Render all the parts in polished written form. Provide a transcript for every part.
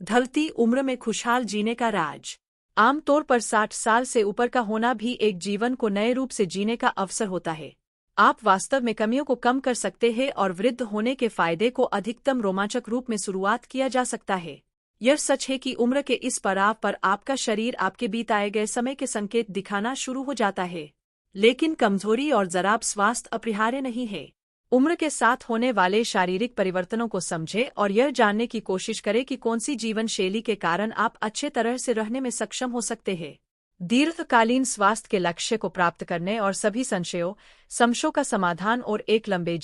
ढलती उम्र में खुशहाल जीने का राज। आमतौर पर 60 साल से ऊपर का होना भी एक जीवन को नए रूप से जीने का अवसर होता है। आप वास्तव में कमियों को कम कर सकते हैं और वृद्ध होने के फायदे को अधिकतम रोमांचक रूप में शुरुआत किया जा सकता है। यह सच है कि उम्र के इस पड़ाव पर आपका शरीर आपके बीताए गए समय के संकेत दिखाना शुरू हो जाता है, लेकिन कमजोरी और जराब स्वास्थ्य अपरिहार्य नहीं है। उम्र के साथ होने वाले शारीरिक परिवर्तनों को समझें और यह जानने की कोशिश करें कि कौन सी जीवन शैली के कारण आप अच्छे तरह से रहने में सक्षम हो सकते हैं। दीर्घकालीन स्वास्थ्य के लक्ष्य को प्राप्त करने और सभी समस्याओं का समाधान और एक लंबे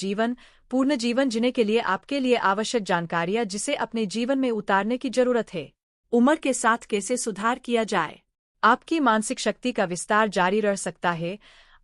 पूर्ण जीवन जीने के लिए आपके लिए आवश्यक जानकारियां जिसे अपने जीवन में उतारने की जरूरत है। उम्र के साथ कैसे सुधार किया जाए। आपकी मानसिक शक्ति का विस्तार जारी रह सकता है,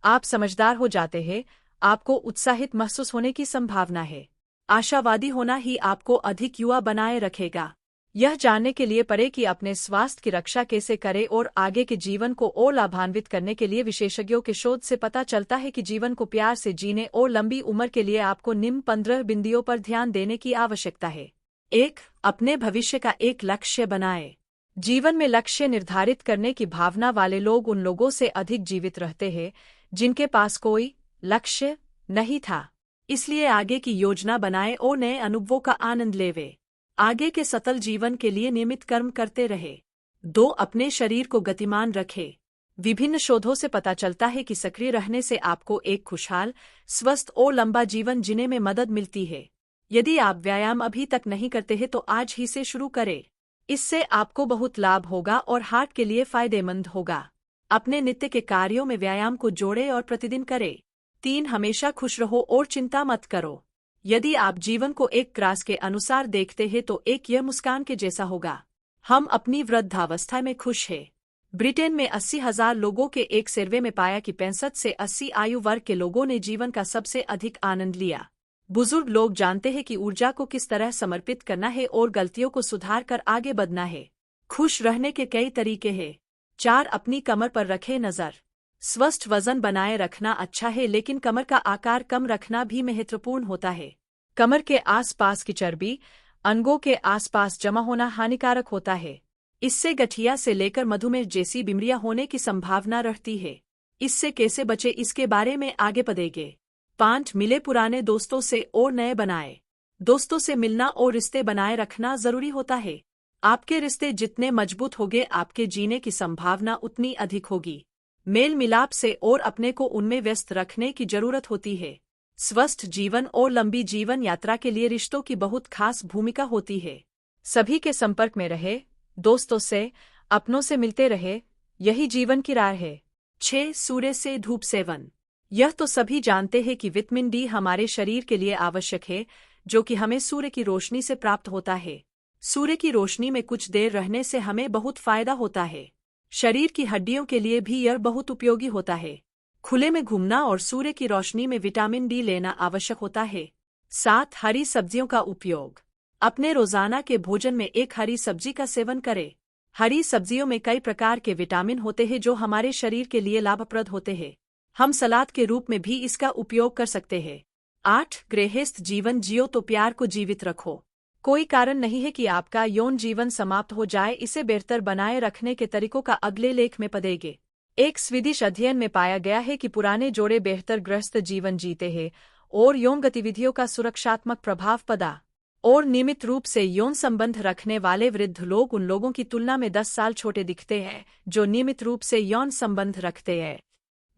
आप समझदार हो जाते हैं, आपको उत्साहित महसूस होने की संभावना है। आशावादी होना ही आपको अधिक युवा बनाए रखेगा। यह जानने के लिए पढ़ें कि अपने स्वास्थ्य की रक्षा कैसे करें और आगे के जीवन को और लाभान्वित करने के लिए विशेषज्ञों के शोध से पता चलता है कि जीवन को प्यार से जीने और लंबी उम्र के लिए आपको निम्न 15 बिंदुओं पर ध्यान देने की आवश्यकता है। 1. अपने भविष्य का एक लक्ष्य बनाएं। जीवन में लक्ष्य निर्धारित करने की भावना वाले लोग उन लोगों से अधिक जीवित रहते हैं जिनके पास कोई लक्ष्य नहीं था। इसलिए आगे की योजना बनाएं और नए अनुभवों का आनंद लेवे। आगे के सफल जीवन के लिए नियमित कर्म करते रहे। 2. अपने शरीर को गतिमान रखें। विभिन्न शोधों से पता चलता है कि सक्रिय रहने से आपको एक खुशहाल, स्वस्थ और लंबा जीवन जीने में मदद मिलती है। यदि आप व्यायाम अभी तक नहीं करते हैं तो आज ही से शुरू करें। इससे आपको बहुत लाभ होगा और हार्ट के लिए फायदेमंद होगा। अपने नित्य के कार्यों में व्यायाम को जोड़ें और प्रतिदिन करें। 3. हमेशा खुश रहो और चिंता मत करो। यदि आप जीवन को एक क्रास के अनुसार देखते हैं तो एक यह मुस्कान के जैसा होगा। हम अपनी वृद्धावस्था में खुश हैं। ब्रिटेन में 80,000 लोगों के एक सर्वे में पाया कि 65 से 80 आयु वर्ग के लोगों ने जीवन का सबसे अधिक आनंद लिया। बुजुर्ग लोग जानते हैं कि ऊर्जा को किस तरह समर्पित करना है और गलतियों को सुधार कर आगे बढ़ना है। खुश रहने के कई तरीके हैं। 4. अपनी कमर पर रखें नजर। स्वस्थ वजन बनाए रखना अच्छा है, लेकिन कमर का आकार कम रखना भी महत्वपूर्ण होता है। कमर के आसपास की चर्बी अंगों के आसपास जमा होना हानिकारक होता है। इससे गठिया से लेकर मधुमेह जैसी बीमारियां होने की संभावना रहती है। इससे कैसे बचे इसके बारे में आगे पढ़ेंगे। 5. मिले पुराने दोस्तों से और नए बनाए। दोस्तों से मिलना और रिश्ते बनाए रखना जरूरी होता है। आपके रिश्ते जितने मजबूत होंगे आपके जीने की संभावना उतनी अधिक होगी। मेल मिलाप से और अपने को उनमें व्यस्त रखने की जरूरत होती है। स्वस्थ जीवन और लंबी जीवन यात्रा के लिए रिश्तों की बहुत खास भूमिका होती है। सभी के संपर्क में रहे, दोस्तों से, अपनों से मिलते रहे, यही जीवन की राह है। 6. सूर्य से धूप सेवन। यह तो सभी जानते हैं कि विटामिन डी हमारे शरीर के लिए आवश्यक है, जो कि हमें सूर्य की रोशनी से प्राप्त होता है। सूर्य की रोशनी में कुछ देर रहने से हमें बहुत फायदा होता है। शरीर की हड्डियों के लिए भी यह बहुत उपयोगी होता है। खुले में घूमना और सूर्य की रोशनी में विटामिन डी लेना आवश्यक होता है। 7. हरी सब्जियों का उपयोग। अपने रोजाना के भोजन में एक हरी सब्जी का सेवन करें। हरी सब्जियों में कई प्रकार के विटामिन होते हैं जो हमारे शरीर के लिए लाभप्रद होते हैं। हम सलाद के रूप में भी इसका उपयोग कर सकते हैं। 8. गृहस्थ जीवन जियो तो प्यार को जीवित रखो। कोई कारण नहीं है कि आपका यौन जीवन समाप्त हो जाए। इसे बेहतर बनाए रखने के तरीकों का अगले लेख में पढ़ेंगे। एक स्वीडिश अध्ययन में पाया गया है कि पुराने जोड़े बेहतर गृहस्थ जीवन जीते हैं और यौन गतिविधियों का सुरक्षात्मक प्रभाव पड़ा। और नियमित रूप से यौन संबंध रखने वाले वृद्ध लोग उन लोगों की तुलना में 10 साल छोटे दिखते हैं जो नियमित रूप से यौन संबंध रखते हैं।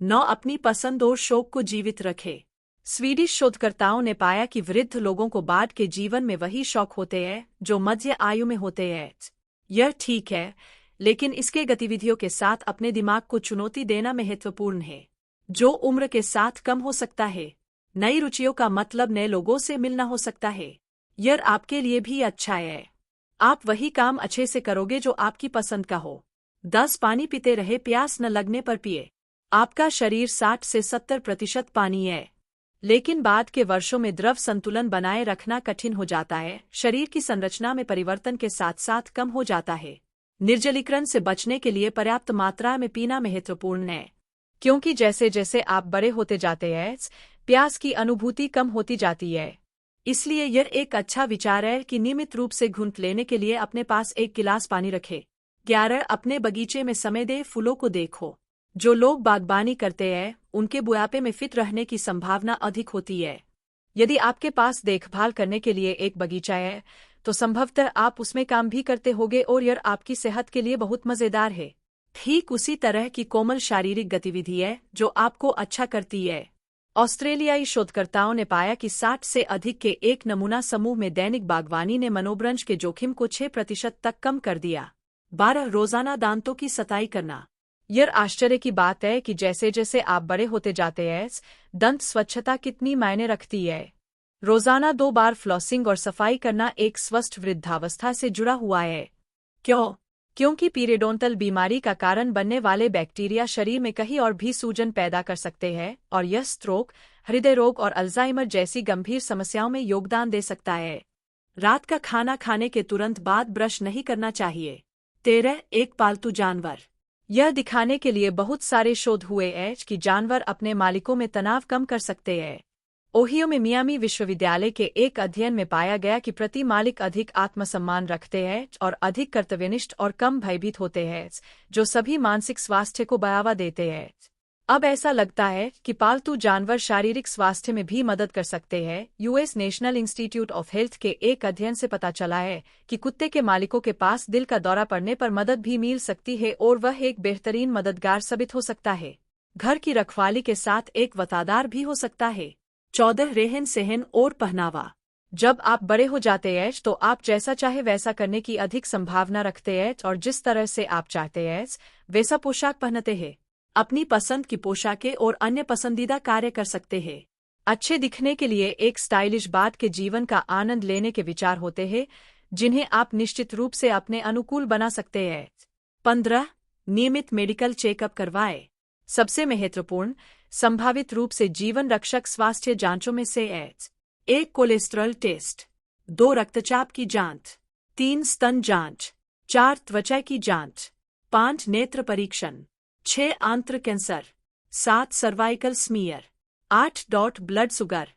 9. अपनी पसंद और शौक को जीवित रखें। स्वीडिश शोधकर्ताओं ने पाया कि वृद्ध लोगों को बाद के जीवन में वही शौक होते हैं जो मध्य आयु में होते हैं। यह ठीक है, लेकिन इसके गतिविधियों के साथ अपने दिमाग को चुनौती देना महत्वपूर्ण है, जो उम्र के साथ कम हो सकता है। नई रुचियों का मतलब नए लोगों से मिलना हो सकता है। यह आपके लिए भी अच्छा है। आप वही काम अच्छे से करोगे जो आपकी पसंद का हो। 10. पानी पीते रहे, प्यास न लगने पर पिए। आपका शरीर 60 से 70% पानी है, लेकिन बाद के वर्षों में द्रव संतुलन बनाए रखना कठिन हो जाता है। शरीर की संरचना में परिवर्तन के साथ साथ कम हो जाता है। निर्जलीकरण से बचने के लिए पर्याप्त मात्रा में पीना महत्वपूर्ण है, क्योंकि जैसे जैसे आप बड़े होते जाते हैं प्यास की अनुभूति कम होती जाती है। इसलिए यह एक अच्छा विचार है कि नियमित रूप से घूंट लेने के लिए अपने पास एक गिलास पानी रखें। 11 अपने बगीचे में समय दे, फूलों को देखो। जो लोग बागबानी करते हैं उनके बुढ़ापे में फिट रहने की संभावना अधिक होती है। यदि आपके पास देखभाल करने के लिए एक बगीचा है तो संभवतः आप उसमें काम भी करते होंगे और यह आपकी सेहत के लिए बहुत मजेदार है। ठीक उसी तरह की कोमल शारीरिक गतिविधि है जो आपको अच्छा करती है। ऑस्ट्रेलियाई शोधकर्ताओं ने पाया कि 60 से अधिक के एक नमूना समूह में दैनिक बागवानी ने मनोभ्रंश के जोखिम को 6% तक कम कर दिया। 12 रोजाना दांतों की सफाई करना। यह आश्चर्य की बात है कि जैसे जैसे आप बड़े होते जाते हैं दंत स्वच्छता कितनी मायने रखती है। रोजाना 2 बार फ्लॉसिंग और सफाई करना एक स्वस्थ वृद्धावस्था से जुड़ा हुआ है। क्योंकि पीरियोडोंटल बीमारी का कारण बनने वाले बैक्टीरिया शरीर में कहीं और भी सूजन पैदा कर सकते हैं और यह स्ट्रोक, हृदय रोग और अल्जाइमर जैसी गंभीर समस्याओं में योगदान दे सकता है। रात का खाना खाने के तुरंत बाद ब्रश नहीं करना चाहिए। 13 एक पालतू जानवर। यह दिखाने के लिए बहुत सारे शोध हुए हैं कि जानवर अपने मालिकों में तनाव कम कर सकते हैं। ओहियो में मियामी विश्वविद्यालय के एक अध्ययन में पाया गया कि प्रति मालिक अधिक आत्मसम्मान रखते हैं और अधिक कर्तव्यनिष्ठ और कम भयभीत होते हैं, जो सभी मानसिक स्वास्थ्य को बढ़ावा देते हैं। अब ऐसा लगता है कि पालतू जानवर शारीरिक स्वास्थ्य में भी मदद कर सकते हैं। US national institute of health के एक अध्ययन से पता चला है कि कुत्ते के मालिकों के पास दिल का दौरा पड़ने पर मदद भी मिल सकती है और वह एक बेहतरीन मददगार साबित हो सकता है। घर की रखवाली के साथ एक वफादार भी हो सकता है। 14 रहन सहन और पहनावा। जब आप बड़े हो जाते हैं तो आप जैसा चाहे वैसा करने की अधिक संभावना रखते हैं और जिस तरह से आप चाहते हैं वैसा पोशाक पहनते हैं। अपनी पसंद की पोशाकें और अन्य पसंदीदा कार्य कर सकते हैं। अच्छे दिखने के लिए एक स्टाइलिश बाद के जीवन का आनंद लेने के विचार होते हैं जिन्हें आप निश्चित रूप से अपने अनुकूल बना सकते हैं। 15 नियमित मेडिकल चेकअप करवाएं। सबसे महत्वपूर्ण संभावित रूप से जीवन रक्षक स्वास्थ्य जांचों में से 1 कोलेस्ट्रॉल टेस्ट, 2 रक्तचाप की जांच, 3 स्तन जांच, 4 त्वचा की जांच, 5 नेत्र परीक्षण, 6 आंत्र cancer, 7 cervical smear, 8 blood sugar.